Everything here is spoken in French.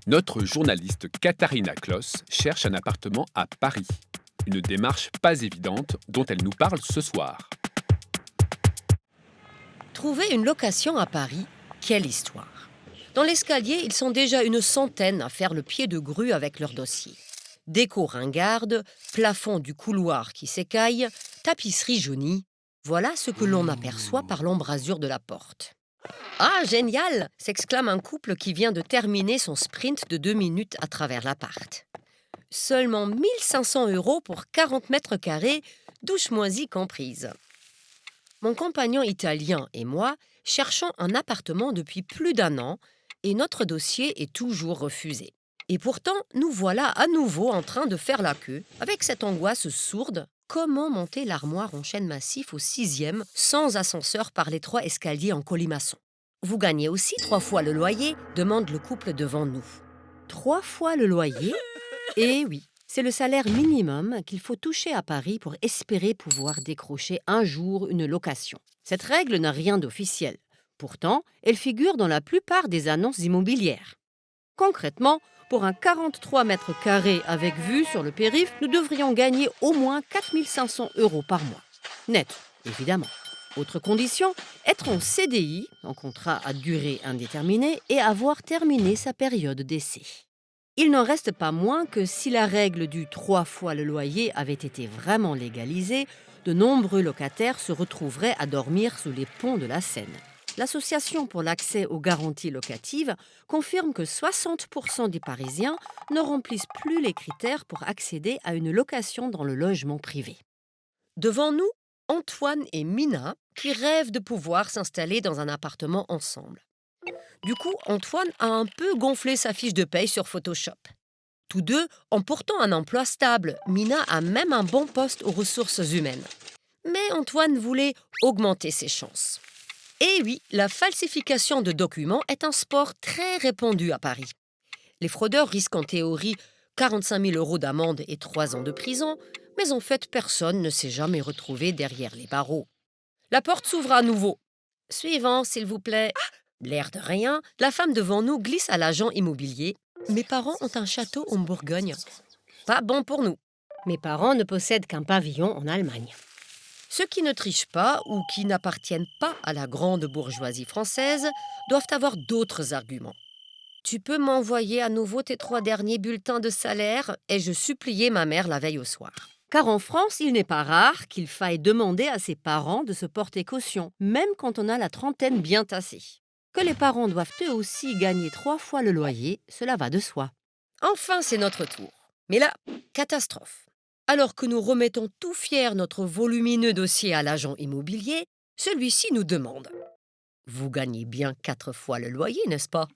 Notre journaliste Katharina Kloss cherche un appartement à Paris. Une démarche pas évidente dont elle nous parle ce soir. Trouver une location à Paris, quelle histoire. Dans l'escalier, ils sont déjà une centaine à faire le pied de grue avec leur dossier. Déco ringarde, plafond du couloir qui s'écaille, tapisserie jaunie. Voilà ce que l'on aperçoit par l'embrasure de la porte. Ah, génial s'exclame un couple qui vient de terminer son sprint de 2 minutes à travers l'appart. Seulement 1 500 € pour 40 mètres carrés, douche moisie comprise. Mon compagnon italien et moi cherchons un appartement depuis plus d'1 an et notre dossier est toujours refusé. Et pourtant, nous voilà à nouveau en train de faire la queue avec cette angoisse sourde. Comment monter l'armoire en chêne massif au 6e sans ascenseur par l'étroit escalier en colimaçon? Vous gagnez aussi 3 fois le loyer, demande le couple devant nous. 3 fois le loyer? Eh oui, c'est le salaire minimum qu'il faut toucher à Paris pour espérer pouvoir décrocher un jour une location. Cette règle n'a rien d'officiel. Pourtant, elle figure dans la plupart des annonces immobilières. Concrètement, pour un 43 mètres carrés avec vue sur le périph', nous devrions gagner au moins 4 500 € par mois. Net, évidemment. Autre condition, être en CDI, en contrat à durée indéterminée, et avoir terminé sa période d'essai. Il n'en reste pas moins que si la règle du 3 fois le loyer avait été vraiment légalisée, de nombreux locataires se retrouveraient à dormir sous les ponts de la Seine. L'Association pour l'accès aux garanties locatives confirme que 60% des Parisiens ne remplissent plus les critères pour accéder à une location dans le logement privé. Devant nous, Antoine et Mina qui rêvent de pouvoir s'installer dans un appartement ensemble. Du coup, Antoine a un peu gonflé sa fiche de paye sur Photoshop. Tous deux ont pourtant un emploi stable. Mina a même un bon poste aux ressources humaines. Mais Antoine voulait augmenter ses chances. Et oui, la falsification de documents est un sport très répandu à Paris. Les fraudeurs risquent en théorie 45 000 € d'amende et 3 ans de prison, mais en fait, personne ne s'est jamais retrouvé derrière les barreaux. La porte s'ouvre à nouveau. Suivant, s'il vous plaît. L'air de rien, la femme devant nous glisse à l'agent immobilier. Mes parents ont un château en Bourgogne. Pas bon pour nous. Mes parents ne possèdent qu'un pavillon en Allemagne. Ceux qui ne trichent pas ou qui n'appartiennent pas à la grande bourgeoisie française doivent avoir d'autres arguments. Tu peux m'envoyer à nouveau tes 3 derniers bulletins de salaire, ai-je supplié ma mère la veille au soir. Car en France, il n'est pas rare qu'il faille demander à ses parents de se porter caution, même quand on a la trentaine bien tassée. Que les parents doivent eux aussi gagner 3 fois le loyer, cela va de soi. Enfin, c'est notre tour. Mais là, catastrophe. Alors que nous remettons tout fiers notre volumineux dossier à l'agent immobilier, celui-ci nous demande « Vous gagnez bien 4 fois le loyer, n'est-ce pas ?»